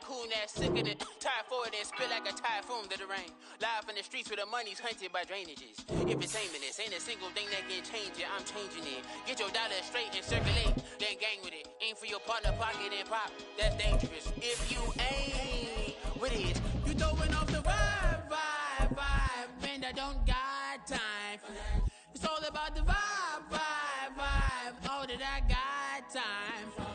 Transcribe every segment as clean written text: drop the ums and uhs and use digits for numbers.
cool that sick of it. Tire forward and spill like a typhoon to the rain. Live in the streets where the money's hunted by drainages. If it's aimless, ain't a single thing that can change it. I'm changing it. Get your dollar straight and circulate, then gang with it. Aim for your partner pocket and pop. That's dangerous. If you ain't with it, you throwing off the vibe. Man, I don't got time for that. It's all about the vibe. All that I got time for.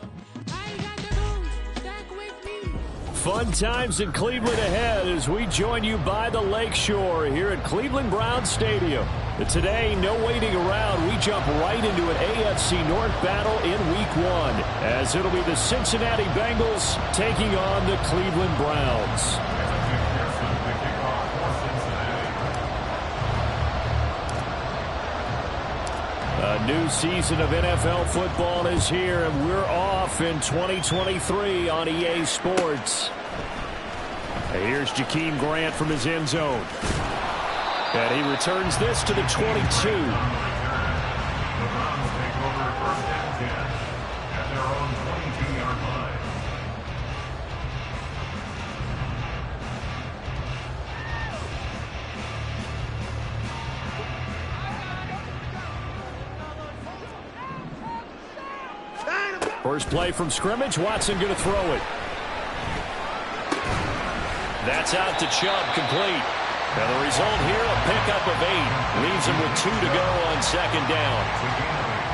I ain't got the booze, stack with me. Fun times in Cleveland ahead as we join you by the Lakeshore here at Cleveland Browns Stadium. But today, no waiting around. We jump right into an AFC North battle in Week 1 as it'll be the Cincinnati Bengals taking on the Cleveland Browns. A new season of NFL football is here, and we're off in 2023 on EA Sports. Here's Jakeem Grant from his end zone. And he returns this to the 22. First play from scrimmage, Watson going to throw it. That's out to Chubb, complete. And the result here, a pickup of 8. Leaves him with 2 to go on second down.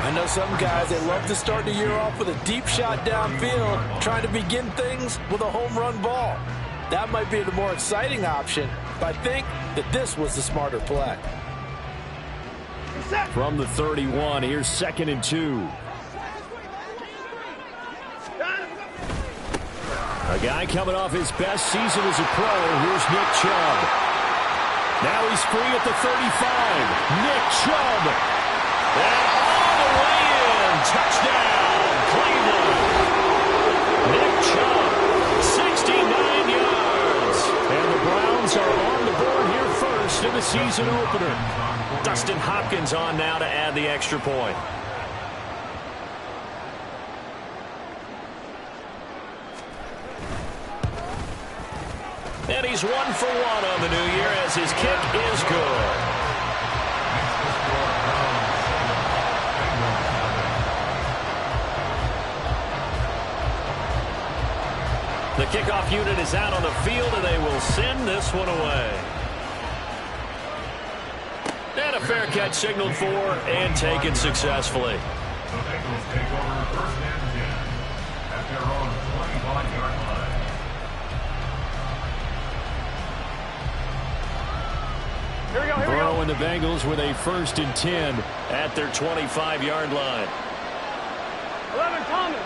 I know some guys, they love to start the year off with a deep shot downfield, trying to begin things with a home run ball. That might be the more exciting option, but I think that this was the smarter play. From the 31, here's 2nd and 2. A guy coming off his best season as a pro. Here's Nick Chubb. Now he's free at the 35. Nick Chubb. And all the way in. Touchdown, Cleveland. Nick Chubb, 69 yards. And the Browns are on the board here first in the season opener. Dustin Hopkins on now to add the extra point. And he's 1 for 1 on the new year as his kick is good. The kickoff unit is out on the field, and they will send this one away. And a fair catch signaled for and taken successfully. The Bengals take over first and 10 at their own 25-yard line. Burrow and the Bengals with a 1st and 10 at their 25-yard line. 11 Thomas.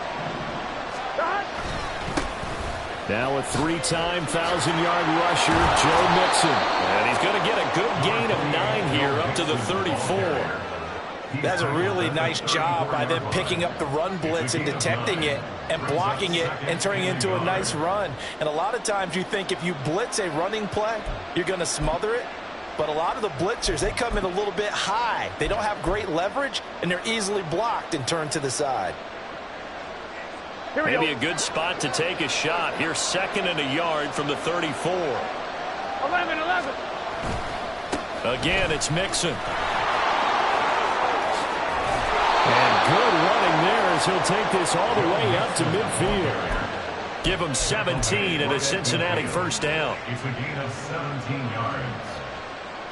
Now a 3-time 1,000-yard rusher, Joe Mixon. And he's going to get a good gain of 9 here up to the 34. That's a really nice job by them picking up the run blitz and detecting it and blocking it and turning it into a nice run. And a lot of times you think if you blitz a running play, you're going to smother it. But a lot of the blitzers, they come in a little bit high. They don't have great leverage, and they're easily blocked and turned to the side. Maybe a good spot to take a shot. Here's 2nd and a yard from the 34. 11. Again, it's Mixon. And good running there as he'll take this all the way up to midfield. Give him 17 and a Cincinnati first down. It's a gain of 17 yards.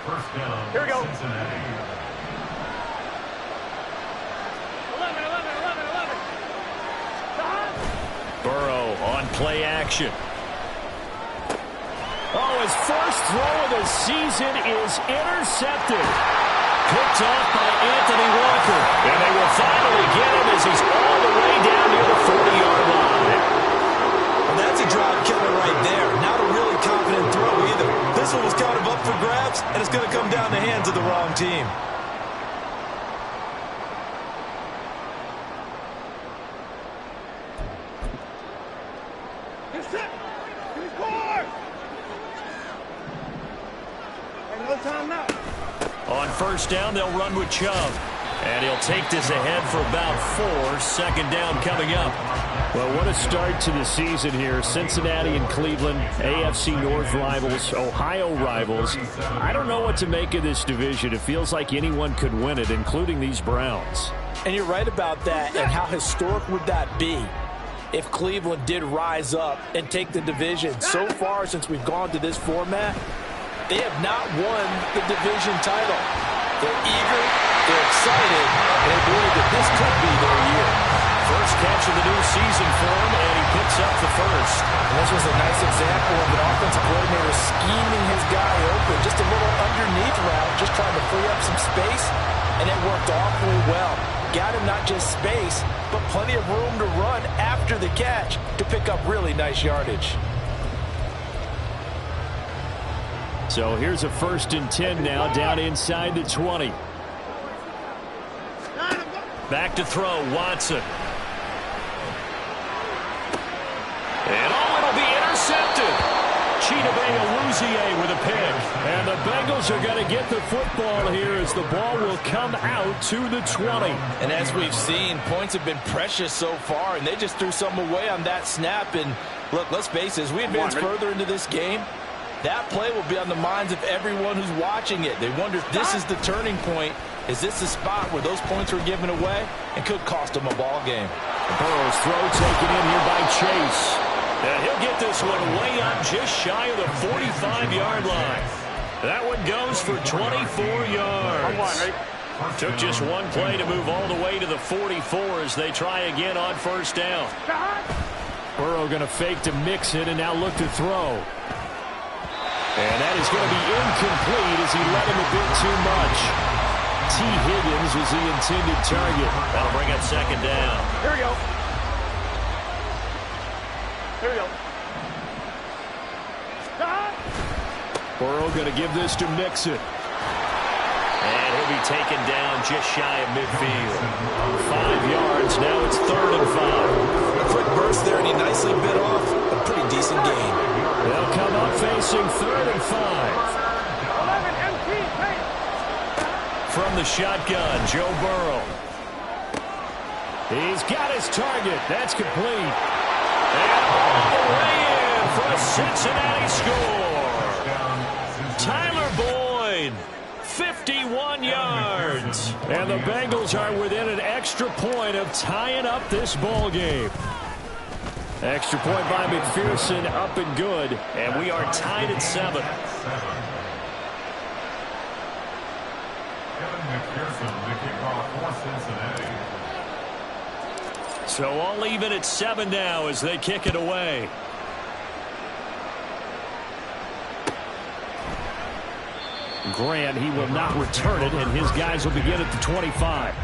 First down. Here we go. Cincinnati. 11. Burrow on play action. Oh, his first throw of the season is intercepted. Picked off by Anthony Walker. And they will finally get him as he's all the way down near the 40-yard line. Well, that's a drive killer right there. Not a really confident throw either. This one was kind of up for grabs, and it's going to come down the hands of the wrong team. No time now. On first down, they'll run with Chubb. And he'll take this ahead for about 4. Second down coming up. Well, what a start to the season here. Cincinnati and Cleveland, AFC North rivals, Ohio rivals. I don't know what to make of this division. It feels like anyone could win it, including these Browns. And you're right about that. And how historic would that be if Cleveland did rise up and take the division? So far, since we've gone to this format, they have not won the division title. They're eager, they're excited, and they believe that this could be their year. First catch of the new season for him, and he picks up the first. And this was a nice example of an offensive coordinator scheming his guy open. Just a little underneath route, just trying to free up some space, and it worked awfully well. Got him not just space, but plenty of room to run after the catch to pick up really nice yardage. So here's a 1st and 10 now, down inside the 20. Back to throw, Watson. And it'll be intercepted. Chidobe Awuzie with a pick. And the Bengals are going to get the football here as the ball will come out to the 20. And as we've seen, points have been precious so far, and they just threw some away on that snap. And look, let's face it, as we advance further into this game, that play will be on the minds of everyone who's watching it. They wonder if this is the turning point. Is this the spot where those points were given away and could cost them a ball game? Burrow's throw taken in here by Chase. And he'll get this one way up just shy of the 45-yard line. That one goes for 24 yards. Took just one play to move all the way to the 44 as they try again on first down. Burrow going to fake to mix it and now look to throw. And that is going to be incomplete as he let him a bit too much. T. Higgins was the intended target. That'll bring up second down. Here we go. Here we go. Burrow going to give this to Mixon. And he'll be taken down just shy of midfield. 5 yards. Now it's 3rd and 5. Quick burst there, and he nicely bit off a pretty decent gain. They'll come up facing 3rd and 5. 11 MT, From the shotgun, Joe Burrow. He's got his target. That's complete. And all the way in for a Cincinnati score. Tyler Boyd, 51 yards. And the Bengals are within an extra point of tying up this ball game. Extra point by McPherson, up and good. And we are tied at 7. Kevin McPherson, the kickoff for Cincinnati. So all even at 7 now as they kick it away. Grant, he will not return it, and his guys will begin at the 25.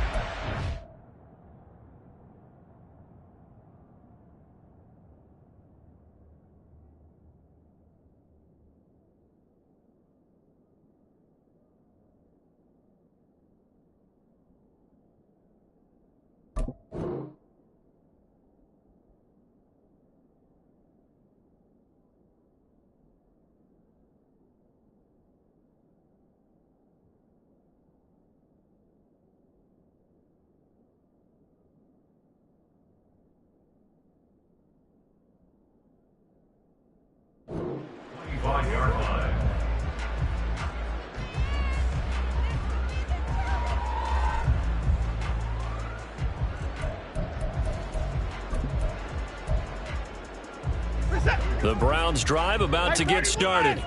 The Browns drive about to get started.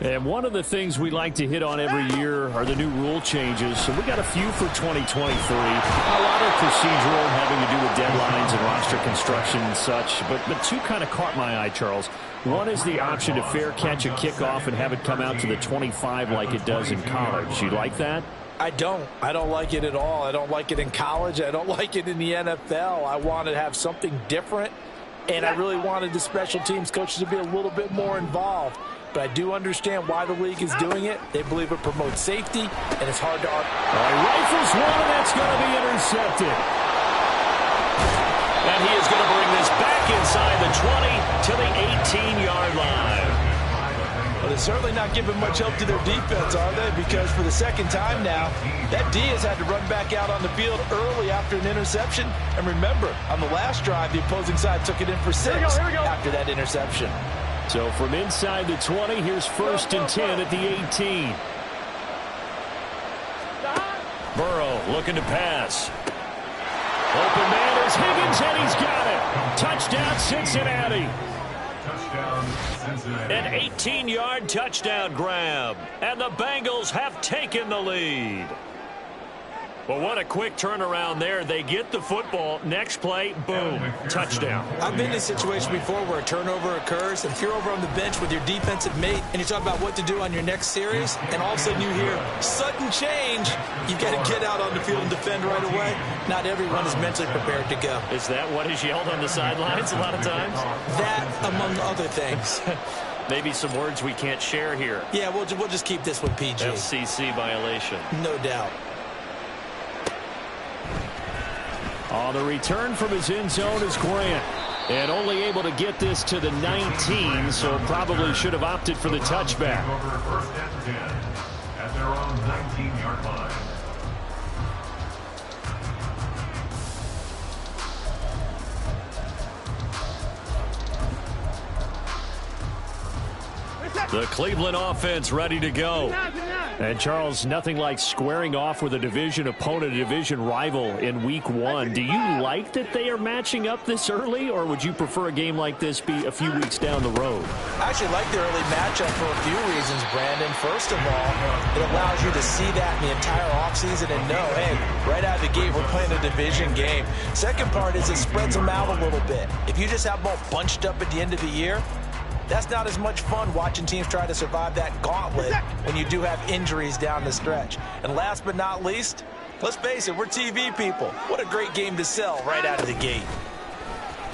And one of the things we like to hit on every year are the new rule changes. So we got a few for 2023. A lot of procedural having to do with deadlines and roster construction and such. But two kind of caught my eye, Charles. One is the option to fair catch a kickoff and have it come out to the 25 like it does in college. You like that? I don't like it at all. I don't like it in college. I don't like it in the NFL. I want to have something different. And I really wanted the special teams coaches to be a little bit more involved. But I do understand why the league is doing it. They believe it promotes safety, and it's hard to argue. Rifles one, and that's going to be intercepted. And he is going to bring this back inside the 20 to the 18-yard line. Well, they're certainly not giving much help to their defense, are they? Because for the second time now, that D has had to run back out on the field early after an interception. And remember, on the last drive, the opposing side took it in for 6 after that interception. So from inside the 20, here's 1st and 10 at the 18. Burrow looking to pass. Open man is Higgins, and he's got it. Touchdown, Cincinnati. Touchdown, Cincinnati. An 18-yard touchdown grab, and the Bengals have taken the lead. Well, what a quick turnaround there. They get the football. Next play, boom, touchdown. I've been in a situation before where a turnover occurs, and if you're over on the bench with your defensive mate and you talk about what to do on your next series, and all of a sudden you hear sudden change, you've got to get out on the field and defend right away. Not everyone is mentally prepared to go. Is that what is yelled on the sidelines a lot of times? That, among other things. Maybe some words we can't share here. Yeah, we'll just keep this one PG. FCC violation. No doubt. On the return from his end zone is Grant. And only able to get this to the 19, so probably should have opted for the touchback. Over 1st and 10 at their own 19-yard line. The Cleveland offense ready to go. And, Charles, nothing like squaring off with a division opponent, a division rival in Week 1. Do you like that they are matching up this early, or would you prefer a game like this be a few weeks down the road? I actually like the early matchup for a few reasons, Brandon. First of all, it allows you to see that in the entire offseason and know, hey, right out of the gate, we're playing a division game. Second part is it spreads them out a little bit. If you just have them all bunched up at the end of the year, that's not as much fun watching teams try to survive that gauntlet when you do have injuries down the stretch. And last but not least, let's face it, we're TV people. What a great game to sell right out of the gate.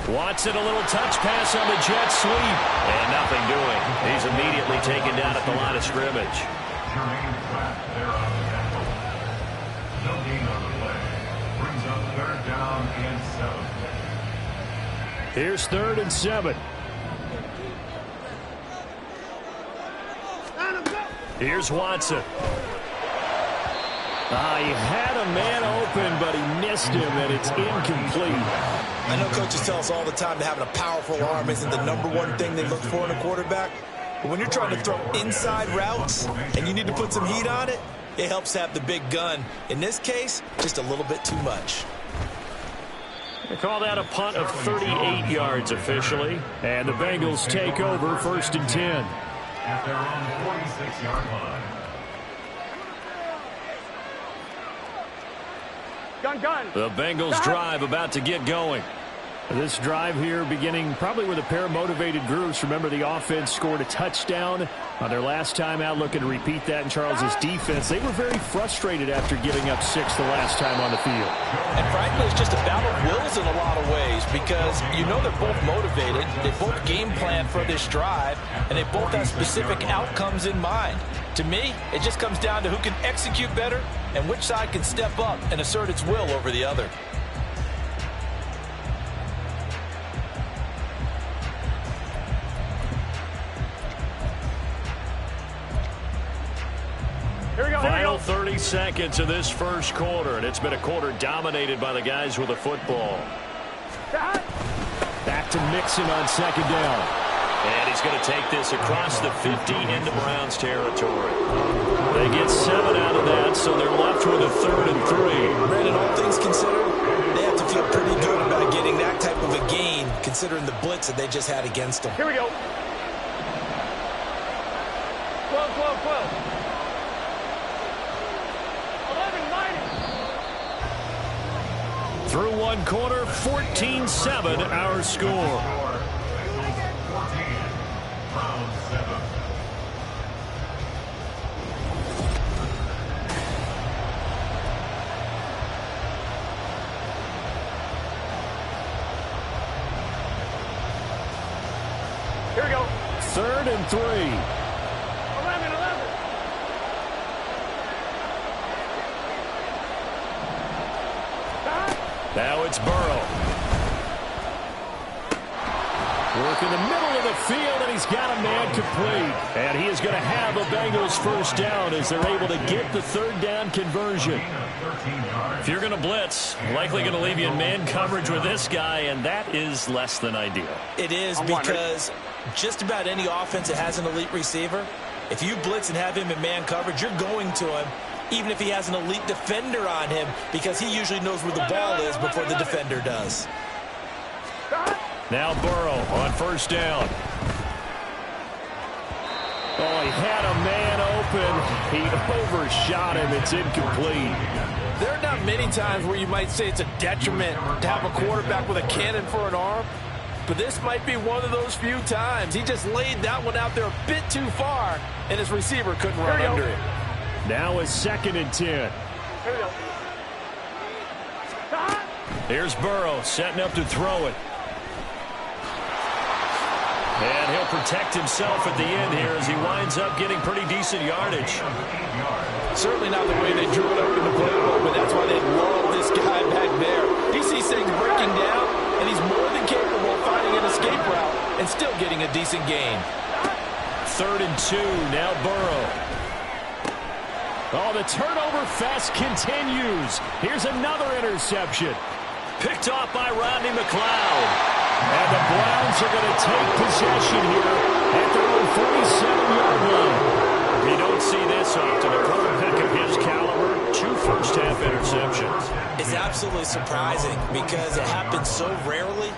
Watson, a little touch pass on the jet sweep. And nothing doing. He's immediately taken down at the line of scrimmage. Jermaine Pratt there on the tackle. No gain on the play. Brings up 3rd down and 7. Here's 3rd and 7. Here's Watson. He had a man open, but he missed him, and it's incomplete. I know coaches tell us all the time that having a powerful arm isn't the #1 thing they look for in a quarterback. But when you're trying to throw inside routes and you need to put some heat on it, it helps have the big gun. In this case, just a little bit too much. They call that a punt of 38 yards officially. And the Bengals take over 1st and 10. At their own 46-yard line. Gun. The Bengals drive about to get going. This drive here beginning probably with a pair of motivated groups. Remember, the offense scored a touchdown on their last time out. Looking to repeat that in Charles's defense. They were very frustrated after giving up 6 the last time on the field. And frankly, it's just a battle of wills in a lot of ways because you know they're both motivated. They both game plan for this drive, and they both have specific outcomes in mind. To me, it just comes down to who can execute better and which side can step up and assert its will over the other. Final 30 seconds of this first quarter, and it's been a quarter dominated by the guys with the football. Back to Mixon on 2nd down. And he's going to take this across the 50 into Browns territory. They get 7 out of that, so they're left with a 3rd and 3. Brandon, all things considered, they have to feel pretty good about getting that type of a gain, considering the blitz that they just had against them. Here we go. 12. 11 minus. Through one quarter, 14-7 our score. 14, Browns 7. Here we go. 3rd and 3. 11. Now it's Burrow. Work in the middle of the field, and he's got a man complete. And he is going to have a Bengals first down as they're able to get the third down conversion. If you're going to blitz, likely going to leave you in man coverage with this guy, and that is less than ideal. It is, because just about any offense that has an elite receiver, if you blitz and have him in man coverage, you're going to him, even if he has an elite defender on him, because he usually knows where the ball is before the defender does. Now Burrow on first down. Oh, he had a man open. He overshot him. It's incomplete. There are not many times where you might say it's a detriment to have a quarterback with a cannon for an arm, but this might be one of those few times. He just laid that one out there a bit too far, and his receiver couldn't run under it. Now a 2nd and 10. Here we go. Here's Burrow setting up to throw it. And he'll protect himself at the end here as he winds up getting pretty decent yardage. Certainly not the way they drew it up in the playbook, but that's why they love this guy back there. He sees things breaking down, and he's more than capable of finding an escape route and still getting a decent gain. 3rd and 2, now Burrow. Oh, the turnover fest continues. Here's another interception. Picked off by Rodney McLeod. And the Browns are going to take possession here at their own 47-yard line. You don't see this often. A quarterback of his caliber, 2 first-half interceptions. It's absolutely surprising because it happens so rarely.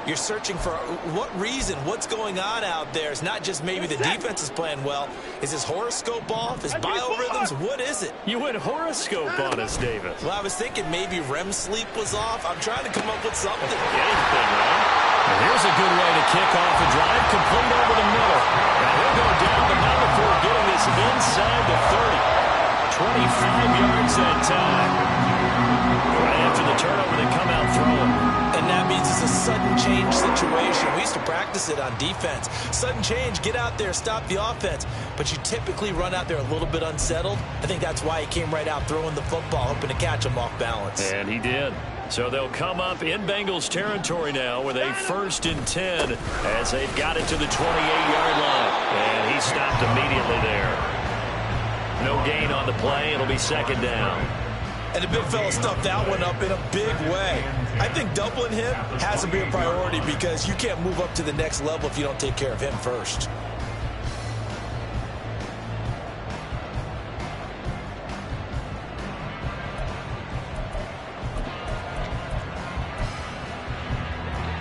You're searching for what reason, what's going on out there. It's not just maybe the defense is playing well. Is his horoscope off? His biorhythms? What is it? You went horoscope on us, David. Well, I was thinking maybe REM sleep was off. I'm trying to come up with something. Anything, right? And here's a good way to kick off a drive, complete over the middle. Now he'll go down, but not before getting this inside the 30. 25 yards that time. Right after the turnover, they come out throwing. And that means it's a sudden change situation. We used to practice it on defense. Sudden change, get out there, stop the offense. But you typically run out there a little bit unsettled. I think that's why he came right out throwing the football, hoping to catch him off balance. And he did. So they'll come up in Bengals territory now with a 1st and 10 as they've got it to the 28-yard line. And he stopped immediately there. No gain on the play. It'll be 2nd down. And the big fella stuffed that one up in a big way. I think doubling him has to be a priority because you can't move up to the next level if you don't take care of him first.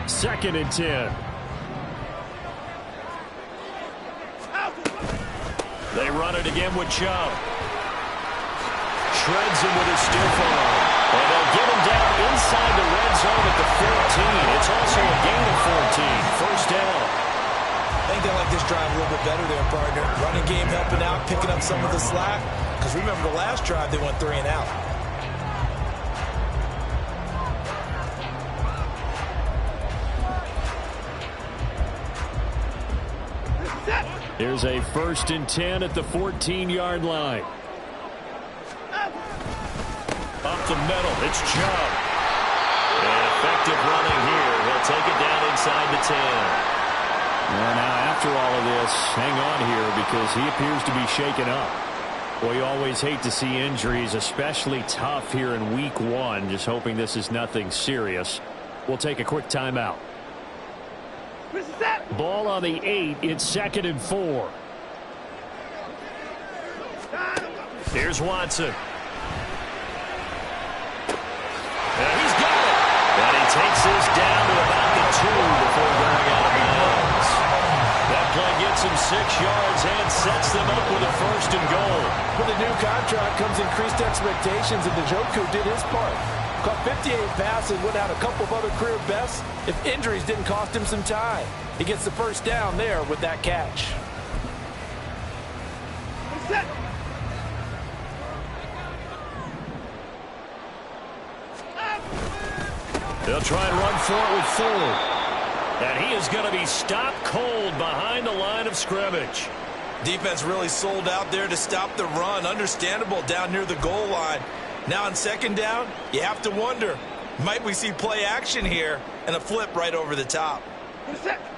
Second and 10. They run it again with Chubb. Shreds him with a stiff arm. And they'll get him down inside the red zone at the 14. It's also a gain of 14. First down. I think they like this drive a little bit better there, partner. Running game helping out, picking up some of the slack. Because remember the last drive, they went 3 and out. Here's a 1st and 10 at the 14-yard line. Up the middle, it's Chubb. And effective running here. He'll take it down inside the 10. Well, now after all of this, hang on here because he appears to be shaken up. Well, you always hate to see injuries, especially tough here in week 1. Just hoping this is nothing serious. We'll take a quick timeout. Ball on the 8. It's 2nd and 4. Here's Watson. And he's got it. And he takes this down to about the 2 before going out of bounds. That play gets him 6 yards and sets them up with a 1st and goal. With a new contract comes increased expectations, and Njoku did his part. Caught 58 passes, went out a couple of other career bests. If injuries didn't cost him some time, he gets the first down there with that catch. They'll try and run for it with Ford. And he is going to be stopped cold behind the line of scrimmage. Defense really sold out there to stop the run. Understandable down near the goal line. Now on 2nd down, you have to wonder, might we see play action here and a flip right over the top?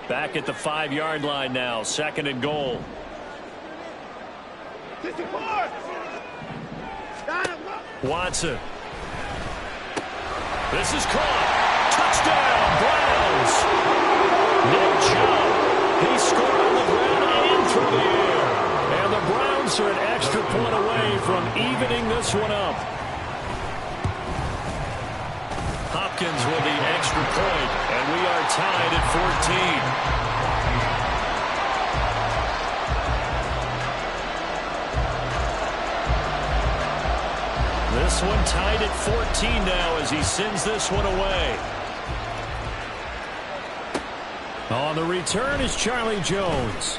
Back at the 5-yard line now, 2nd and goal. Watson. This is caught. Touchdown, Browns. Nick Chubb. He scored on the ground and through the air. And the Browns are an extra point away from evening this one up. Hopkins with the extra point, and we are tied at 14. This one tied at 14 now as he sends this one away. On the return is Charlie Jones.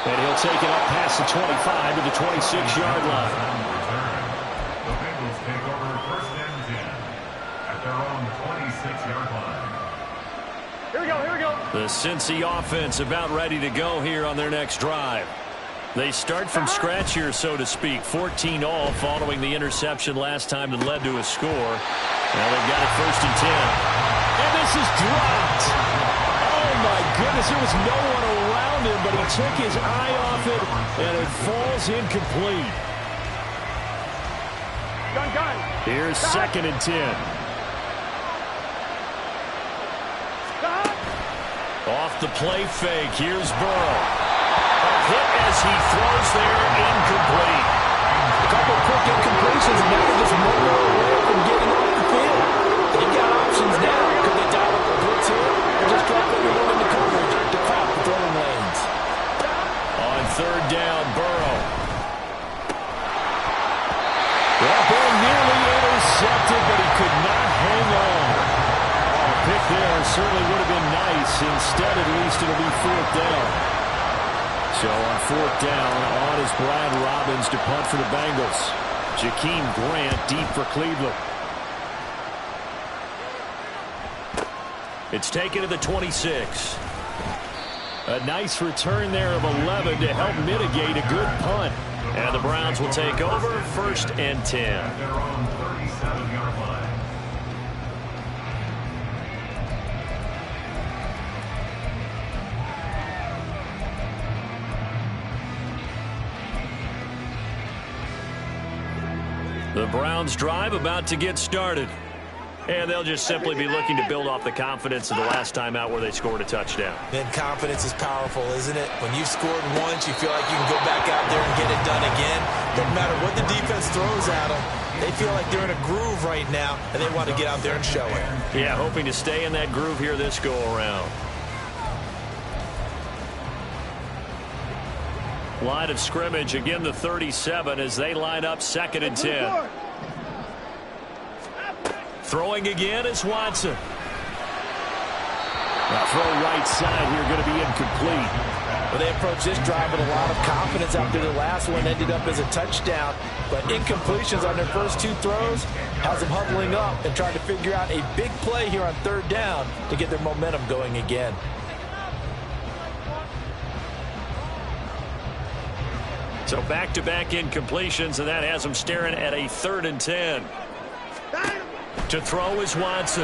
And he'll take it up past the 25 to the 26-yard line. The Bengals take over 1st and 10 at their own 26-yard line. Here we go, here we go. The Cincy offense about ready to go here on their next drive. They start from scratch here, so to speak. 14-all following the interception last time that led to a score. Now they've got it 1st and 10. And this is dropped. Oh, my goodness. There was no one around him, but he took his eye off it, and it falls incomplete. Gun. Here's 2nd and 10. Off the play fake. Here's Burrow. Hit as he throws there, incomplete. A couple quick incompletions, and now they're just one more away from getting off the field. They've got options now. Could they dial up a blitz here, or just drop everyone into coverage to crowd the throwing lanes? On 3rd down, Burrow. That ball nearly intercepted, but he could not hang on. Oh, a pick there certainly would have been nice. Instead, at least it'll be 4th down. So on 4th down, on is Brad Robbins to punt for the Bengals. Jakeem Grant deep for Cleveland. It's taken to the 26. A nice return there of 11 to help mitigate a good punt. And the Browns will take over 1st and 10. At their own 37-yard line. The Browns drive about to get started. And they'll just simply be looking to build off the confidence of the last time out where they scored a touchdown. Then confidence is powerful, isn't it? When you've scored once, you feel like you can go back out there and get it done again. Doesn't matter what the defense throws at them. They feel like they're in a groove right now, and they want to get out there and show it. Yeah, hoping to stay in that groove here this go-around. Line of scrimmage, again the 37 as they line up 2nd and 10. Throwing again is Watson. Now throw right side here, going to be incomplete. Well, they approached this drive with a lot of confidence after the last one ended up as a touchdown. But incompletions on their first 2 throws has them huddling up and trying to figure out a big play here on 3rd down to get their momentum going again. So back-to-back incompletions, and that has them staring at a 3rd and 10. To throw is Watson.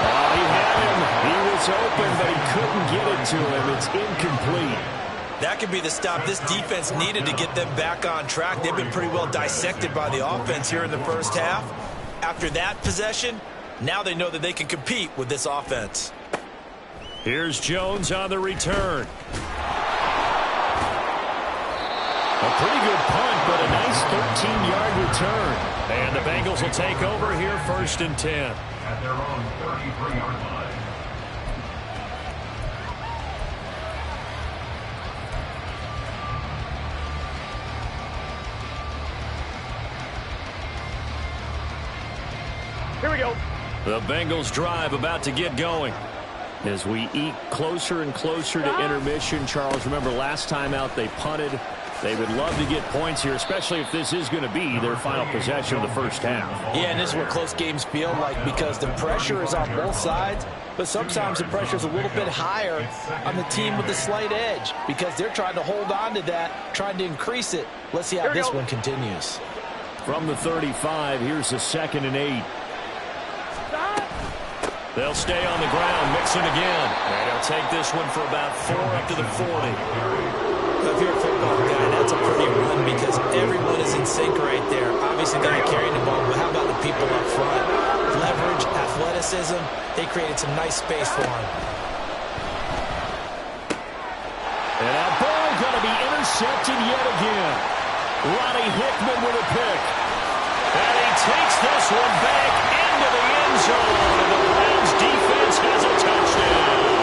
Oh, he had him. He was open, but he couldn't get it to him. It's incomplete. That could be the stop this defense needed to get them back on track. They've been pretty well dissected by the offense here in the first half. After that possession, now they know that they can compete with this offense. Here's Jones on the return. A pretty good punt, but a nice 13-yard return. And the Bengals will take over here 1st and 10. At their own 33-yard line. Here we go. The Bengals drive about to get going. As we eat closer and closer to intermission, Charles, remember last time out they punted. They would love to get points here, especially if this is going to be their final possession of the first half. Yeah, and this is what close games feel like because the pressure is on both sides, but sometimes the pressure is a little bit higher on the team with the slight edge because they're trying to hold on to that, trying to increase it. Let's see how this one continues. From the 35, here's a 2nd and 8. They'll stay on the ground, mixing again. And they'll take this one for about 4 up to the 40. If you're a football guy, that's a pretty run because everyone is in sync right there. Obviously, they're carrying the ball, but how about the people up front? Leverage, athleticism, they created some nice space for him. And that ball going to be intercepted yet again. Ronnie Hickman with a pick. And he takes this one back into the end zone. And the Browns defense has a touchdown.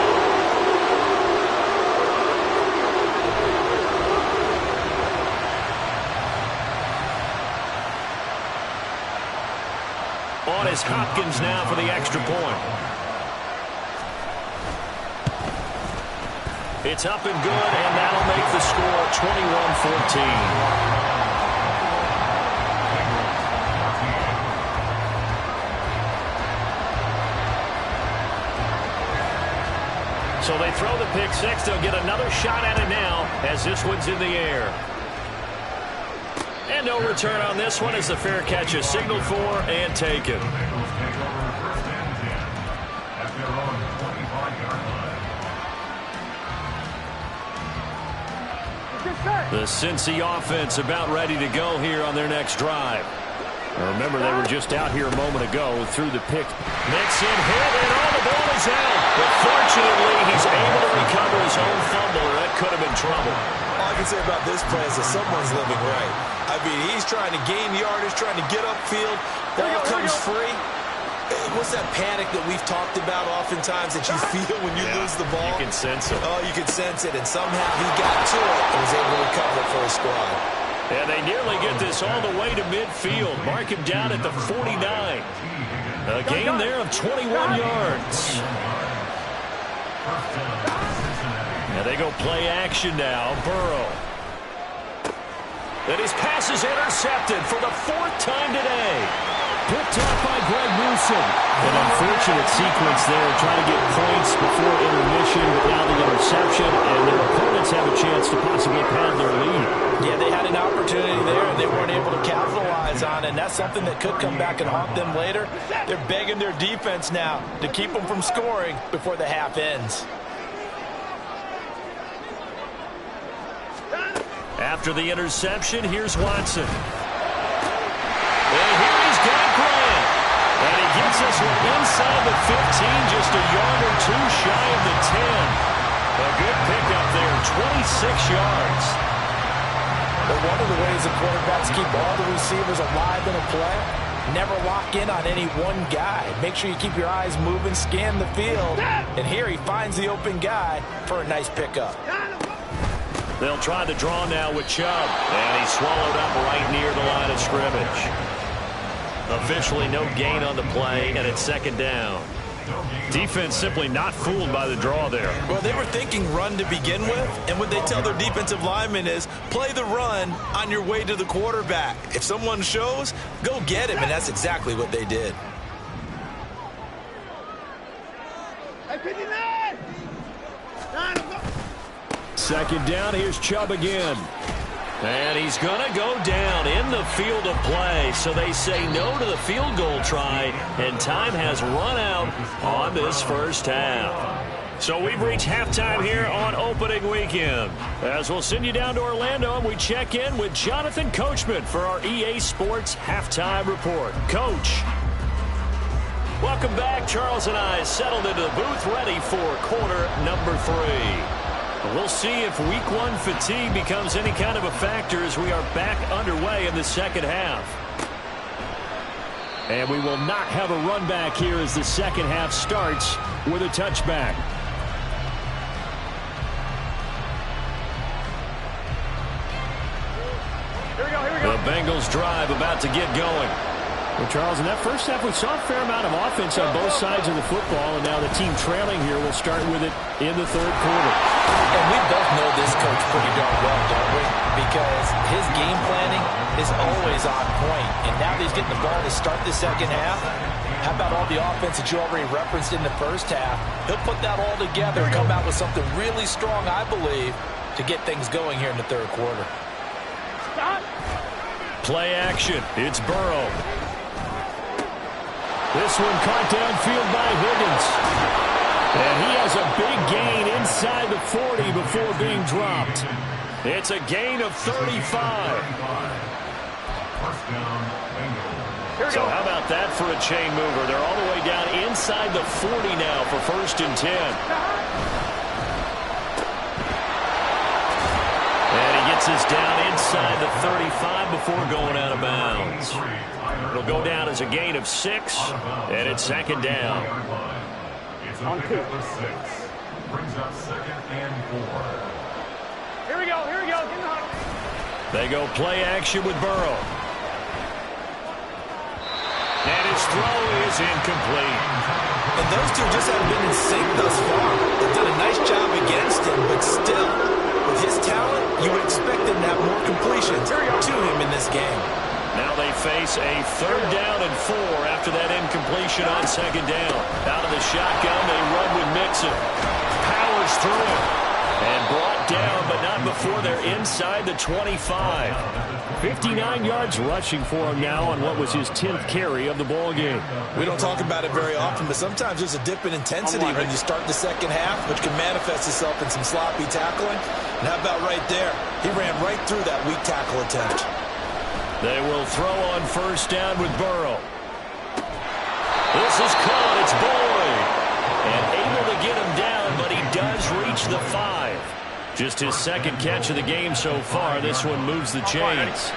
On is Hopkins now for the extra point. It's up and good, and that'll make the score 21-14. So they throw the pick six. They'll get another shot at it now as this one's in the air. And no return on this one as the fair catch is signaled for and taken. The Cincy offense about ready to go here on their next drive. Now remember, they were just out here a moment ago through the pick. Mixon hit, and all the ball is out. But fortunately, he's able to recover his own fumble, or that could have been trouble. All I can say about this play is that someone's living right. I mean, he's trying to gain yardage, trying to get upfield. Ball comes free. What's that panic that we've talked about oftentimes that you feel when you lose the ball? You can sense it. Oh, you can sense it, and somehow he got to it and was able to recover it for his squad. And they nearly get this all the way to midfield. Mark him down at the 49. A gain there of 21 yards. And they go play action now. Burrow. And his pass is intercepted for the 4th time today. Picked up by Greg Newsome. An unfortunate sequence there, trying to get points before intermission, but now the interception, and their opponents have a chance to possibly pad their lead. Yeah, they had an opportunity there, and they weren't able to capitalize on it, and that's something that could come back and haunt them later. They're begging their defense now to keep them from scoring before the half ends. After the interception, here's Watson. And here he's got Grant. And he gets this one inside the 15, just a yard or two shy of the 10. A good pickup there, 26 yards. But one of the ways the quarterbacks keep all the receivers alive in a play, never lock in on any one guy. Make sure you keep your eyes moving, scan the field. And here he finds the open guy for a nice pickup. They'll try to draw now with Chubb. And he's swallowed up right near the line of scrimmage. Officially no gain on the play, and it's 2nd down. Defense simply not fooled by the draw there. Well, they were thinking run to begin with, and what they tell their defensive linemen is play the run on your way to the quarterback. If someone shows, go get him, and that's exactly what they did. Second down, here's Chubb again. And he's going to go down in the field of play. So they say no to the field goal try, and time has run out on this first half. So we've reached halftime here on opening weekend. As we'll send you down to Orlando, and we check in with Jonathan Coachman for our EA Sports Halftime Report. Coach. Welcome back. Charles and I settled into the booth ready for quarter number 3. We'll see if week 1 fatigue becomes any kind of a factor as we are back underway in the second half. And we will not have a run back here as the second half starts with a touchback. Here we go, here we go. The Bengals drive about to get going. Well, Charles, in that first half, we saw a fair amount of offense on both sides of the football, and now the team trailing here will start with it in the third quarter. And we both know this coach pretty darn well, don't we? Because his game planning is always on point. And now that he's getting the ball to start the second half, how about all the offense that you already referenced in the first half? He'll put that all together and come out with something really strong, I believe, to get things going here in the third quarter. Play action. It's Burrow. This one caught downfield by Higgins. And he has a big gain inside the 40 before being dropped. It's a gain of 35. First down, Bengals. So how about that for a chain mover? They're all the way down inside the 40 now for 1st and 10. And he gets us down inside the 35 before going out of bounds. It'll go down as a gain of 6, and it's 2nd down. It's a pickup of 6. Brings up 2nd and 4. Here we go. Here we go. Get in the hunt. They go play action with Burrow. And his throw is incomplete. And those two just haven't been in sync thus far. They've done a nice job against him, but still, with his talent, you would expect them to have more completions to him in this game. Now they face a 3rd down and 4 after that incompletion on 2nd down. Out of the shotgun, they run with Mixon. Powers through. And brought down, but not before they're inside the 25. 59 yards rushing for him now on what was his 10th carry of the ball game. We don't talk about it very often, but sometimes there's a dip in intensity when you start the second half, which can manifest itself in some sloppy tackling. And how about right there? He ran right through that weak tackle attempt. They will throw on 1st down with Burrow. This is caught. It's Boyd. And able to get him down, but he does reach the 5. Just his 2nd catch of the game so far. This one moves the chains.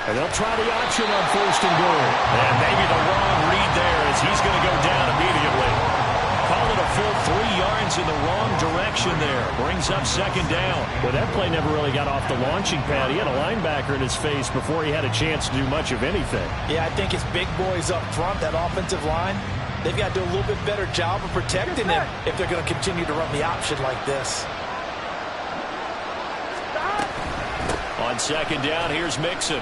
And they'll try the option on 1st and goal. And maybe the wrong read there as he's going to go down immediately. Call it a full 3 yards in the wrong direction there. Brings up 2nd down. Well, that play never really got off the launching pad. He had a linebacker in his face before he had a chance to do much of anything. Yeah, I think his big boys up front, that offensive line, they've got to do a little bit better job of protecting him if they're going to continue to run the option like this. On 2nd down, here's Mixon.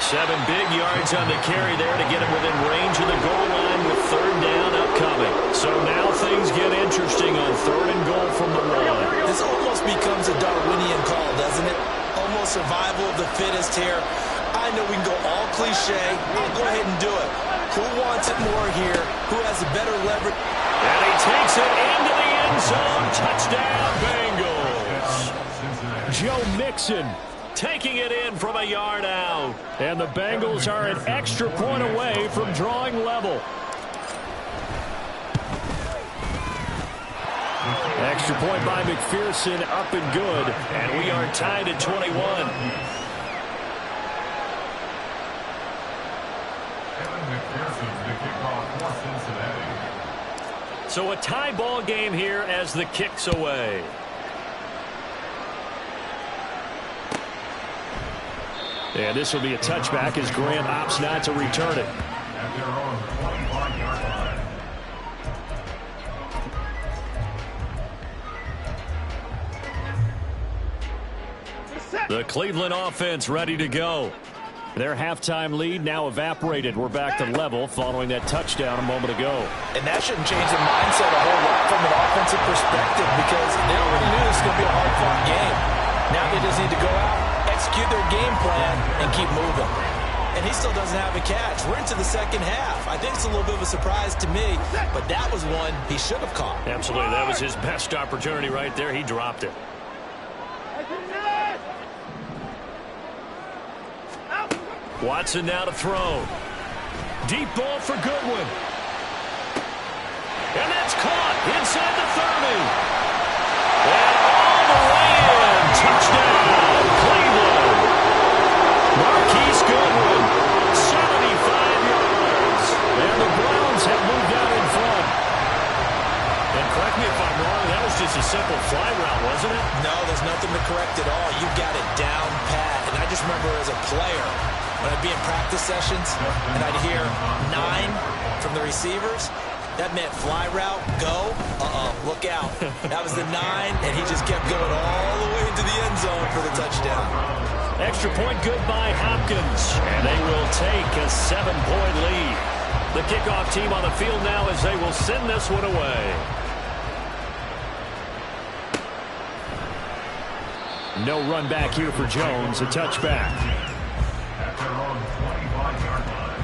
7 big yards on the carry there to get him within range of the goal line with 3rd down upcoming. So now things get interesting on 3rd and goal from the 1. This almost becomes a Darwinian call, doesn't it? Almost survival of the fittest here. I know we can go all cliche. I'll go ahead and do it. Who wants it more here? Who has a better leverage? And he takes it into the end zone. Touchdown, Bengals. Joe Mixon taking it in from a yard out. And the Bengals are an extra point away from drawing level. Extra point by McPherson, up and good. And we are tied at 21. Kevin McPherson, the kickoff for Cincinnati. So a tie ball game here as the kick's away. And this will be a touchback as Grant opts not to return it. At their own 25-yard line. The Cleveland offense ready to go. Their halftime lead now evaporated. We're back to level following that touchdown a moment ago. And that shouldn't change the mindset a whole lot from an offensive perspective because they already knew this was going to be a hard-fought game. Now they just need to go out, execute their game plan, and keep moving. And he still doesn't have a catch. We're into the second half. I think it's a little bit of a surprise to me, but that was one he should have caught. Absolutely. That was his best opportunity right there. He dropped it. Watson now to throw. Deep ball for Goodwin. And that's caught inside the 30. And all the way in. Touchdown, Cleveland. Marquise Goodwin, 75 yards. And the Browns have moved out in front. And correct me if I'm wrong, that was just a simple fly route, wasn't it? No, there's nothing to correct at all. You got it down pat. And I just remember as a player, when I'd be in practice sessions and I'd hear 9 from the receivers, that meant fly route, go, look out. That was the 9, and he just kept going all the way into the end zone for the touchdown. Extra point good by Hopkins, and they will take a 7-point lead. The kickoff team on the field now as they will send this one away. No run back here for Jones. A touchback. At their own 25-yard line.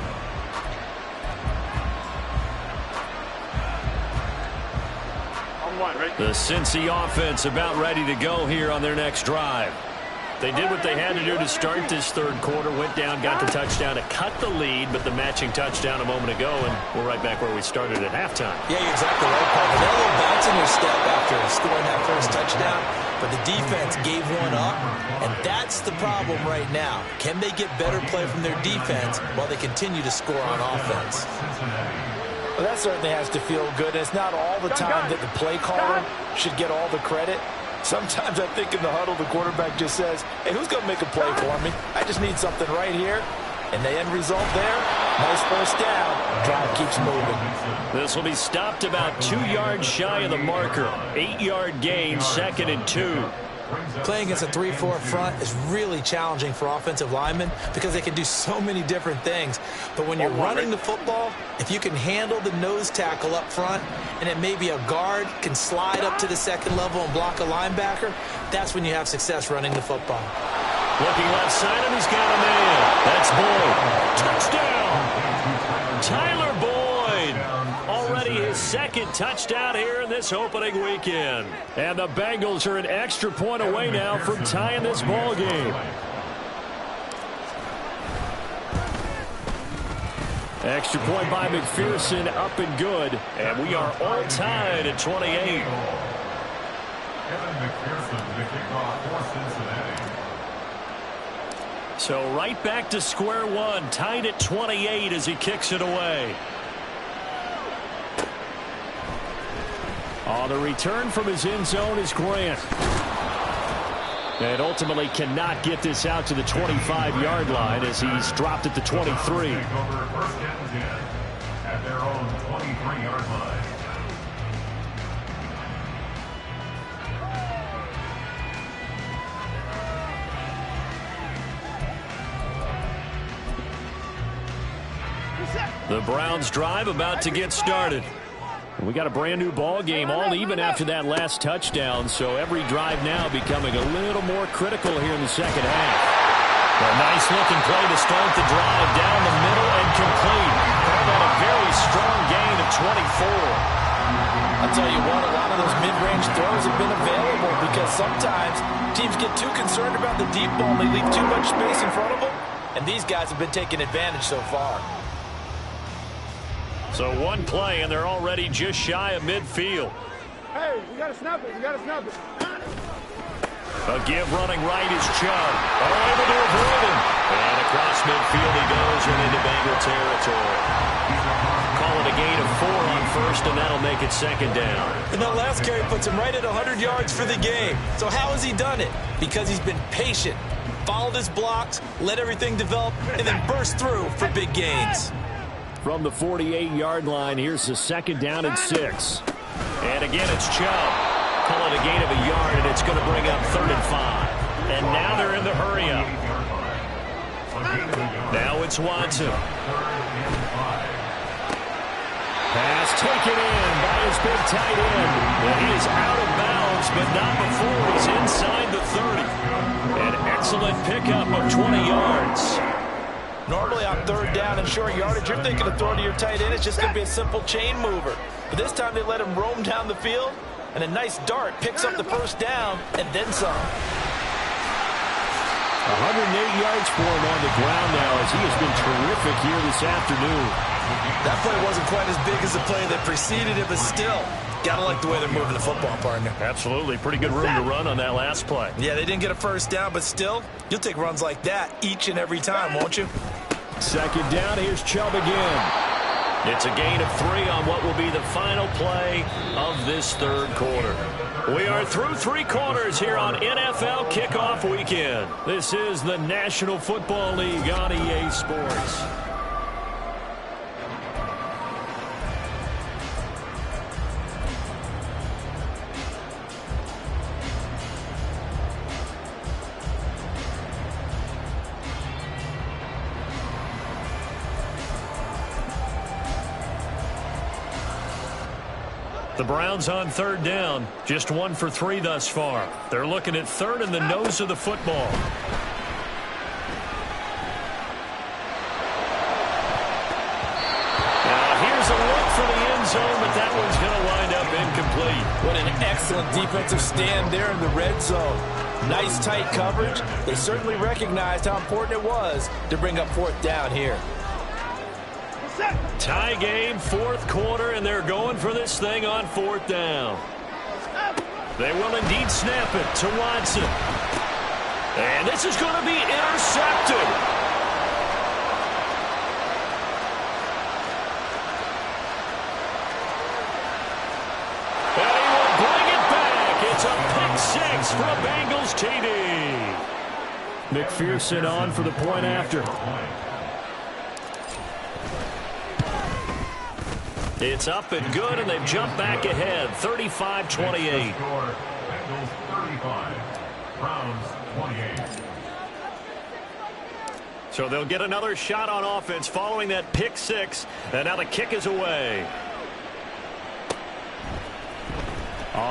On one, ready? The Cincy offense about ready to go here on their next drive. They did what they had to do to start this third quarter. Went down, got the touchdown to cut the lead, but the matching touchdown a moment ago, and we're right back where we started at halftime. Yeah, you're exactly right, Paul. They had a little bounce in their step after scoring that first touchdown, but the defense gave one up, and that's the problem right now. Can they get better play from their defense while they continue to score on offense? Well, that certainly has to feel good. It's not all the time that the play caller should get all the credit. Sometimes I think in the huddle, the quarterback just says, hey, who's going to make a play for me? I just need something right here. And the end result there, nice first down. Drive keeps moving. This will be stopped about 2 yards shy of the marker. 8-yard gain, 2nd and 2. Playing against a 3-4 front is really challenging for offensive linemen because they can do so many different things. But when you're running the football, if you can handle the nose tackle up front and then maybe a guard can slide up to the second level and block a linebacker, that's when you have success running the football. Looking left side, and he's got a man. That's Boyd. Touchdown! Tyler Boyd. Already his 2nd touchdown here in this opening weekend. And the Bengals are an extra point away now from tying this ball game. Extra point by McPherson, up and good. And we are all tied at 28. Kevin McPherson, the kickoff for Cincinnati. So right back to square one, tied at 28 as he kicks it away. On the return from his end zone is Grant. And ultimately cannot get this out to the 25-yard line as he's dropped at the 23. First and 10 at their own 23-yard line. The Browns drive about to get started. We got a brand new ball game, all even after that last touchdown, so every drive now becoming a little more critical here in the second half. A nice looking play to start the drive down the middle and complete. Call that a very strong gain of 24. I'll tell you what, a lot of those mid-range throws have been available because sometimes teams get too concerned about the deep ball and they leave too much space in front of them, and these guys have been taking advantage so far. So one play, and they're already just shy of midfield. Hey, we got to snap it. We got to snap it. A give running right is Chubb. Able to avoid him. And across midfield he goes and into Bengal territory. Call it a gain of 4 on first, and that'll make it 2nd down. And that last carry puts him right at 100 yards for the game. So how has he done it? Because he's been patient, followed his blocks, let everything develop, and then burst through for big gains. From the 48-yard line, here's the 2nd down and 6. And again, it's Chubb. Call it a gain of a yard, and it's going to bring up 3rd and 5. And now they're in the hurry-up. Now it's Watson. Pass taken in by his big tight end. And he is out of bounds, but not before he's inside the 30. An excellent pickup of 20 yards. Normally on 3rd down and short yardage, you're thinking of throwing to your tight end. It's just going to be a simple chain mover. But this time they let him roam down the field, and a nice dart picks up the first down and then some. 108 yards for him on the ground now as he has been terrific here this afternoon. That play wasn't quite as big as the play that preceded it, but still, gotta like the way they're moving the football, partner. Absolutely. Pretty good room to run on that last play. Yeah, they didn't get a first down, but still, you'll take runs like that each and every time, won't you? 2nd down, here's Chubb again. It's a gain of 3 on what will be the final play of this 3rd quarter. We are through 3 quarters here on NFL Kickoff Weekend. This is the National Football League on EA Sports. The Browns on third down, just 1 for 3 thus far. They're looking at third in the nose of the football. Now here's a look for the end zone, but that one's going to wind up incomplete. What an excellent defensive stand there in the red zone. Nice tight coverage. They certainly recognized how important it was to bring up fourth down here. Tie game, fourth quarter, and they're going for this thing on fourth down. They will indeed snap it to Watson. And this is going to be intercepted. And he will bring it back. It's a pick six for a Bengals TD. McPherson on for the point after. It's up and good, and they've jumped back ahead, 35-28. Bengals 35, Browns 28. So they'll get another shot on offense following that pick six, and now the kick is away.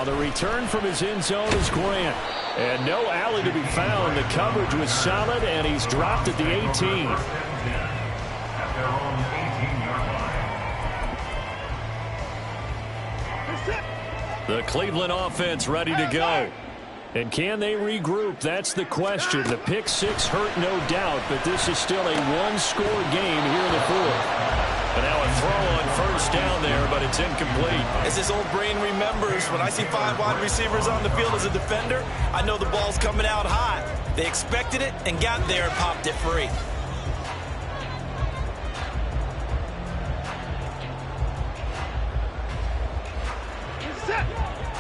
The return from his end zone is Grant. And no alley to be found. The coverage was solid, and he's dropped at the 18. At their own 18-yard line. The Cleveland offense ready to go. And can they regroup? That's the question. The pick six hurt, no doubt, but this is still a one-score game here in the fourth. And now a throw on first down there, but it's incomplete. As his old brain remembers, when I see 5 wide receivers on the field as a defender, I know the ball's coming out hot. They expected it and got there and popped it free.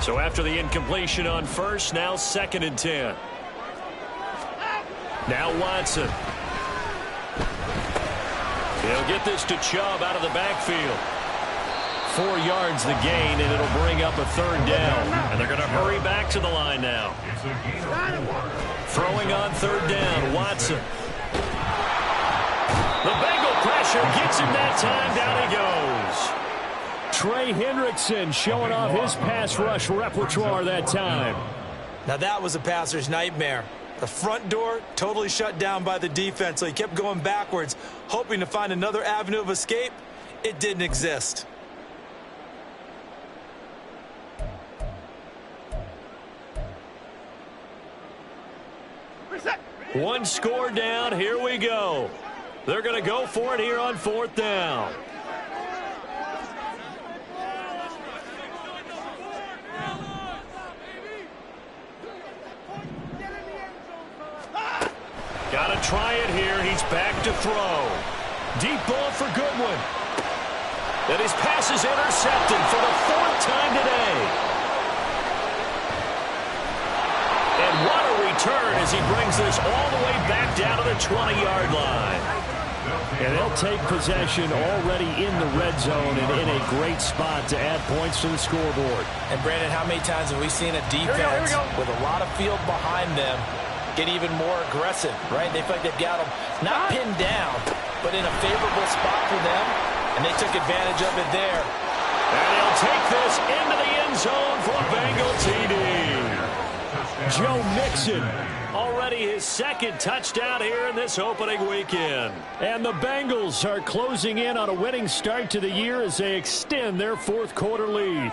So after the incompletion on first, now 2nd and 10. Now Watson. He'll get this to Chubb out of the backfield. 4 yards the gain, and it'll bring up a third down. And they're going to hurry back to the line now. Throwing on third down, Watson. The Bengal pressure gets him that time. Down he goes. Trey Hendrickson showing off his pass rush repertoire that time. Now that was a passer's nightmare. The front door totally shut down by the defense, so he kept going backwards, hoping to find another avenue of escape. It didn't exist. One score down. Here we go. They're going to go for it here on fourth down. Got to try it here. He's back to throw. Deep ball for Goodwin. And his pass is intercepted for the 4th time today. And what a return as he brings this all the way back down to the 20-yard line. And they'll take possession already in the red zone and in a great spot to add points to the scoreboard. And Brandon, how many times have we seen a defense with a lot of field behind them get even more aggressive, right? They feel like they've got them not pinned down, but in a favorable spot for them, and they took advantage of it there. And he'll take this into the end zone for a Bengal TD. Joe Mixon. Already his 2nd touchdown here in this opening weekend. And the Bengals are closing in on a winning start to the year as they extend their 4th quarter lead.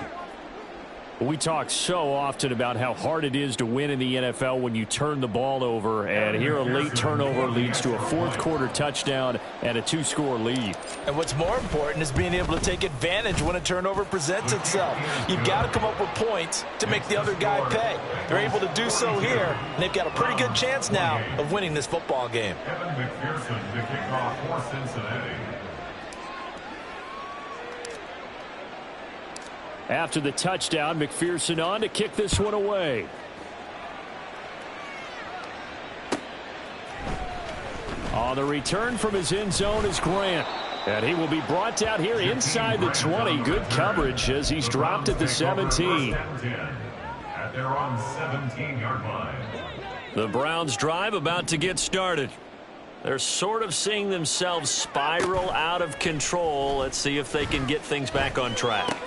We talk so often about how hard it is to win in the NFL when you turn the ball over, and here a late turnover leads to a 4th quarter touchdown and a 2-score lead. And what's more important is being able to take advantage when a turnover presents itself. You've got to come up with points to make the other guy pay. They're able to do so here, and they've got a pretty good chance now of winning this football game. Evan McPherson to kick off for Cincinnati. After the touchdown, McPherson on to kick this one away. On the return from his end zone is Grant. And he will be brought down here inside the 20. Good coverage as he's dropped at the 17. At their own 17-yard line. The Browns drive about to get started. They're sort of seeing themselves spiral out of control. Let's see if they can get things back on track.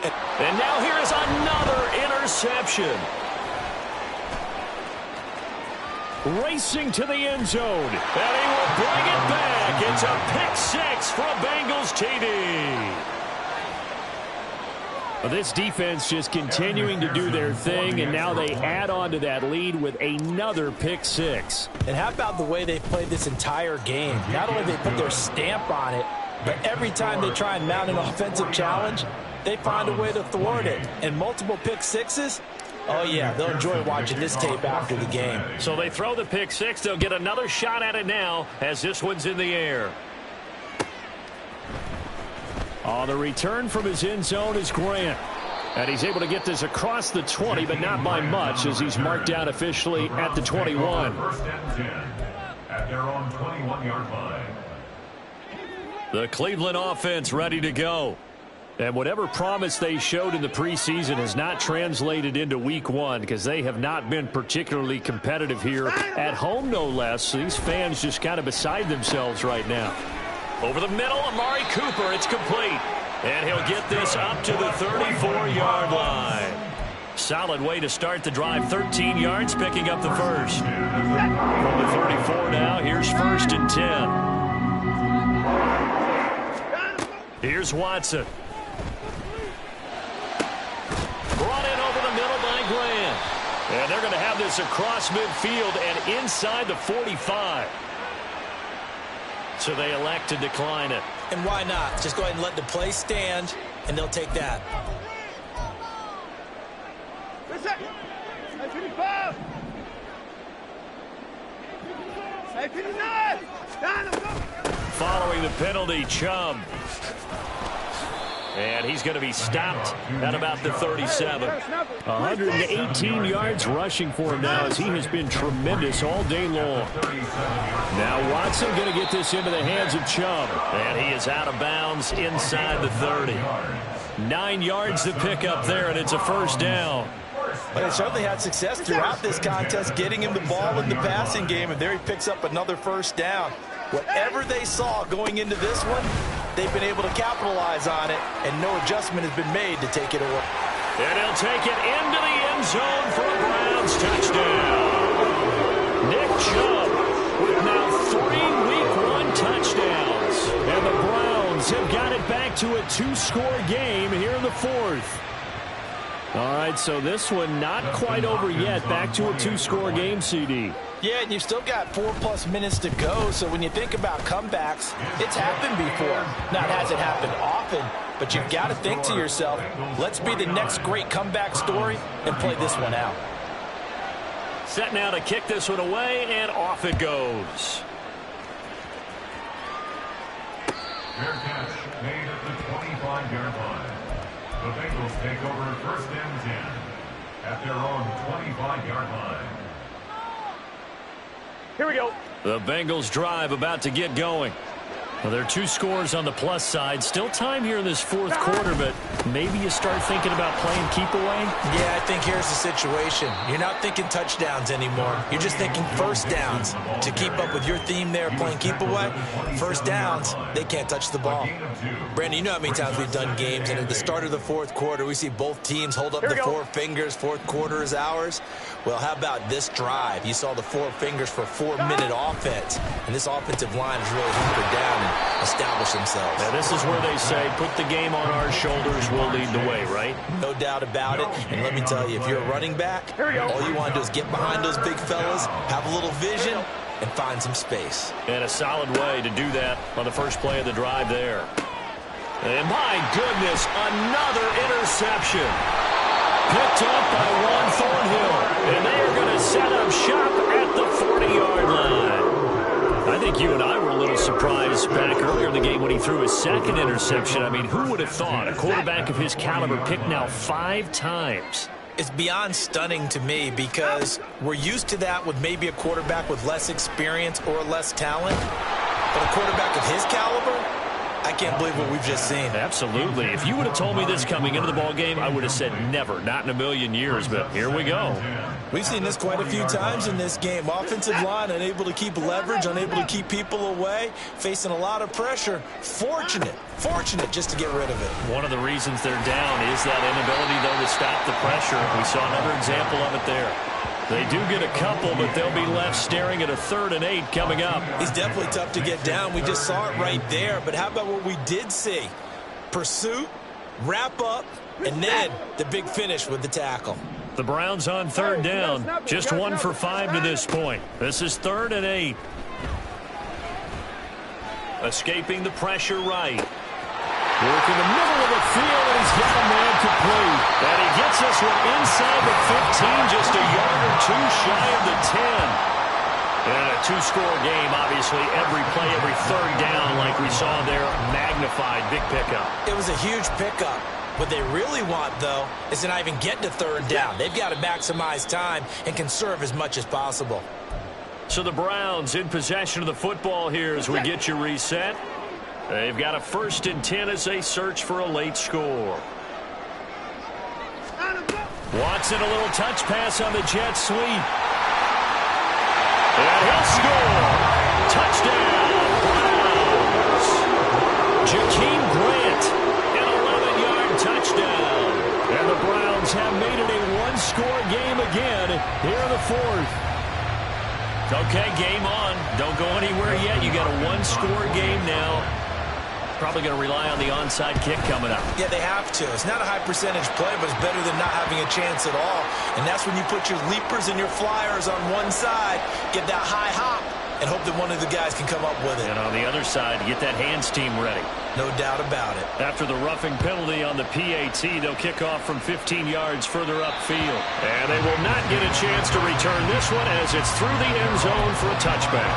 And now here is another interception. Racing to the end zone. And he will bring it back. It's a pick six for a Bengals TD. Well, this defense just continuing to do their thing, and now they add on to that lead with another pick six. And how about the way they played this entire game? Not only they put their stamp on it, but every time they try and mount an offensive challenge, they find a way to thwart it. And multiple pick sixes, oh yeah, they'll enjoy watching this tape after the game. So they throw the pick six. They'll get another shot at it now as this one's in the air. On the return from his end zone is Grant. And he's able to get this across the 20, but not by much, as he's marked down officially at the 21. First and 10 at their own 21-yard line. The Cleveland offense ready to go. And whatever promise they showed in the preseason has not translated into week one, because they have not been particularly competitive here at home, no less. These fans just kind of beside themselves right now. Over the middle, Amari Cooper. It's complete. And he'll get this up to the 34-yard line. Solid way to start the drive. 13 yards, picking up the first. From the 34 now, here's first and 10. Here's Watson. Brought in over the middle by Grant. And they're going to have this across midfield and inside the 45. So they elect to decline it. And why not? Just go ahead and let the play stand, and they'll take that. Following the penalty, Chubb. And he's going to be stopped at about the 37. 118 yards rushing for him now, as he has been tremendous all day long. Now Watson going to get this into the hands of Chubb. And he is out of bounds inside the 30. 9 yards to pick up there, and it's a first down. But they certainly had success throughout this contest, getting him the ball in the passing game, and there he picks up another first down. Whatever they saw going into this one, they've been able to capitalize on it, and no adjustment has been made to take it away. And he'll take it into the end zone for a Browns touchdown. Nick Chubb with now 3 Week 1 touchdowns. And the Browns have got it back to a 2-score game here in the fourth. All right, so this one not quite over yet. Back to a 2-score game, CD. Yeah, and you've still got 4+ minutes to go, so when you think about comebacks, it's happened before. Now, it hasn't happened often, but you've got to think to yourself, let's be the next great comeback story and play this one out. Set now to kick this one away, and off it goes. Fair catch made at the 25-yard line. The Bengals take over first and 10 at their own 25-yard line. Here we go. The Bengals drive about to get going. Well, there are 2 scores on the plus side. Still time here in this fourth quarter, but maybe you start thinking about playing keep away? Yeah, I think here's the situation. You're not thinking touchdowns anymore. You're just thinking first downs. To keep up with your theme there, playing keep away, first downs, they can't touch the ball. Brandon, you know how many times we've done games, and at the start of the fourth quarter, we see both teams hold up the 4 fingers, fourth quarter is ours. Well, how about this drive? You saw the 4 fingers for 4-minute offense, and this offensive line is really hunkered down and established themselves. Now, this is where they say, put the game on our shoulders, we'll lead the way, right? No doubt about it. And let me tell you, if you're a running back, all you want to do is get behind those big fellas, have a little vision, and find some space. And a solid way to do that on the first play of the drive there. And my goodness, another interception. Picked up by Juan Thornhill. And they are going to set up shop at the 40-yard line. I think you and I were a little surprised back earlier in the game when he threw his second interception. I mean, who would have thought a quarterback of his caliber picked now 5 times? It's beyond stunning to me because we're used to that with maybe a quarterback with less experience or less talent. But a quarterback of his caliber, I can't believe what we've just seen. Absolutely. If you would have told me this coming into the ball game, I would have said never, not in a million years, but here we go. We've seen this quite a few times in this game. Offensive line unable to keep leverage, unable to keep people away, facing a lot of pressure. Fortunate just to get rid of it. One of the reasons they're down is that inability, though, to stop the pressure. We saw another example of it there. They do get a couple, but they'll be left staring at a 3rd and 8 coming up. He's definitely tough to get down. We just saw it right there. But how about what we did see? Pursuit, wrap up, and then the big finish with the tackle. The Browns on 3rd down. Just 1 for 5 to this point. This is 3rd and 8. Escaping the pressure right. Work in the middle of the field, and he's got a man complete. And he gets this one inside the 15, just a yard or 2 shy of the 10. And a 2-score game, obviously, every play, every 3rd down, like we saw there, magnified, big pickup. It was a huge pickup. What they really want, though, is to not even get to 3rd down. They've got to maximize time and conserve as much as possible. So the Browns in possession of the football here as we get you reset. They've got a 1st and 10 as they search for a late score. Watson, a little touch pass on the jet sweep. And he'll score. Touchdown, Browns. Jakeem Grant, an 11-yard touchdown. And the Browns have made it a 1-score game again here in the 4th. Okay, game on. Don't go anywhere yet. You got a 1-score game now. Probably going to rely on the onside kick coming up. Yeah, they have to. It's not a high percentage play, but it's better than not having a chance at all. And that's when you put your leapers and your flyers on one side, get that high hop, and hope that one of the guys can come up with it. And on the other side, get that hands team ready. No doubt about it. After the roughing penalty on the PAT, they'll kick off from 15 yards further upfield. And they will not get a chance to return this one as it's through the end zone for a touchback.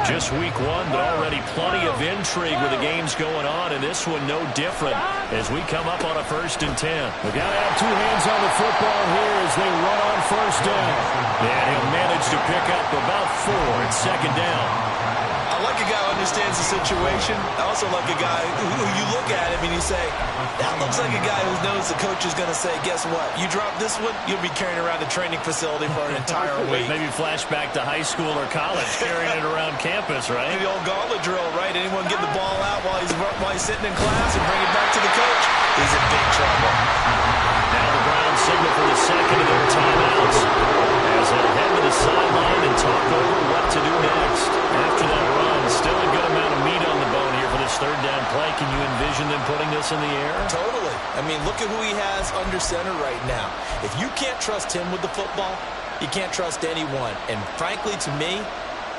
Just week 1, but already plenty of intrigue with the games going on, and this one no different as we come up on a 1st and 10. They got to have 2 hands on the football here as they run on 1st down. And he'll manage to pick up about 4 at 2nd down. I like a guy who understands the situation. I also like a guy who you look at him and you say, that looks like a guy who knows the coach is going to say, guess what? You drop this one, you'll be carrying around the training facility for an entire week. Maybe flashback to high school or college, carrying it around campus, right? The old gauntlet drill, right? Anyone get the ball out while he's sitting in class and bring it back to the coach? He's in big trouble. Now the Browns signal for the 2nd of their timeouts as they'll head to the sideline and talk over what to do next. After that run, still a good amount of meat on the bone here for this 3rd down play. Can you envision them putting this in the air? Totally. I mean, look at who he has under center right now. If you can't trust him with the football, you can't trust anyone. And frankly, to me,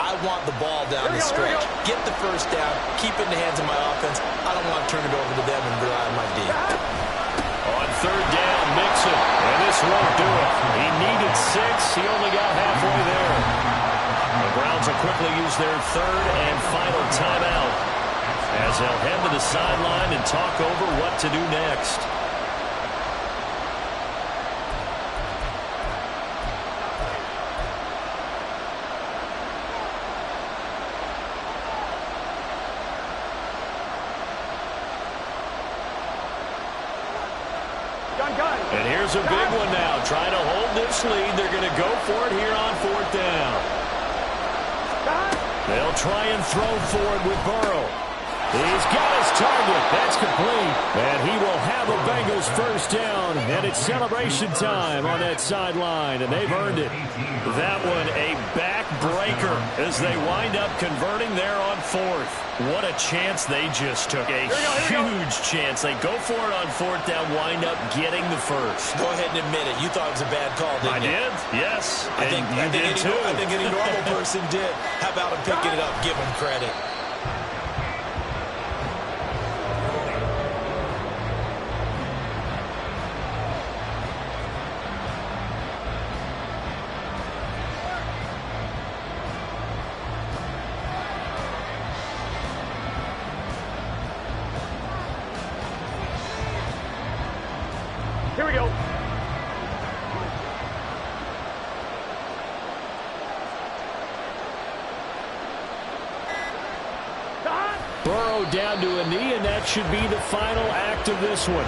I want the ball down the stretch. Get the 1st down. Keep it in the hands of my offense. I don't want to turn it over to them and rely on my D. On 3rd down, Mixon. And this won't do it. He needed 6. He only got halfway there. The Browns will quickly use their 3rd and final timeout as they'll head to the sideline and talk over what to do next. And here's a big one now. Trying to hold this lead. They're going to go for it here on 4th down. They'll try and throw for it with Burrow. He's got his target. That's complete. And he will have a Bengals 1st down. And it's celebration time on that sideline. And they've earned it. That one a backbreaker as they wind up converting there on 4th. What a chance they just took. A huge chance. They go for it on 4th down, wind up getting the 1st. Go ahead and admit it. You thought it was a bad call, didn't you? I did, yes. I think any normal person did. How about him picking it up? Give him credit. go down to a knee, and that should be the final act of this one.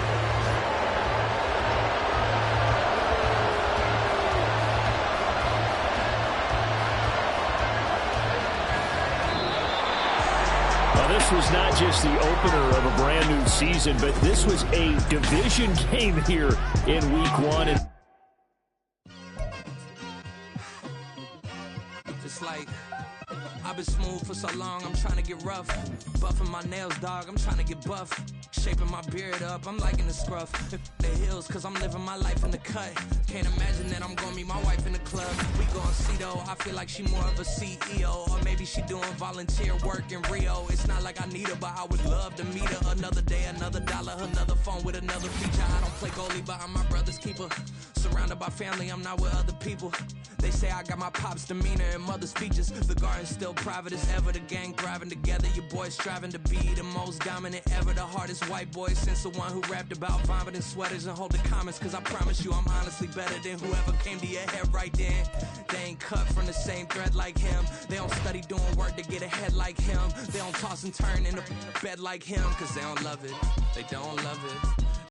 This was not just the opener of a brand new season, but this was a division game here in week 1. Just like I've been smooth for so long, I'm trying to get rough. Buffing my nails, dog, I'm trying to get buff. Shaping my beard up, I'm liking the scruff. The hills, cause I'm living my life in the cut. Can't imagine that I'm gonna meet my wife in the club. We gon' see though, I feel like she more of a CEO. Or maybe she doing volunteer work in Rio. It's not like I need her, but I would love to meet her. Another day, another dollar, another phone with another feature. I don't play goalie, but I'm my brother's keeper. Surrounded by family, I'm not with other people. They say I got my pop's demeanor and mother's features. The garden's still private as ever, the gang thriving together. Your boys striving to be the most dominant ever. The hardest white boy since the one who rapped about vomiting sweaters and holding comments. Cause I promise you I'm honestly better than whoever came to your head right then. They ain't cut from the same thread like him. They don't study doing work to get ahead like him. They don't toss and turn in the bed like him. Cause they don't love it, they don't love it.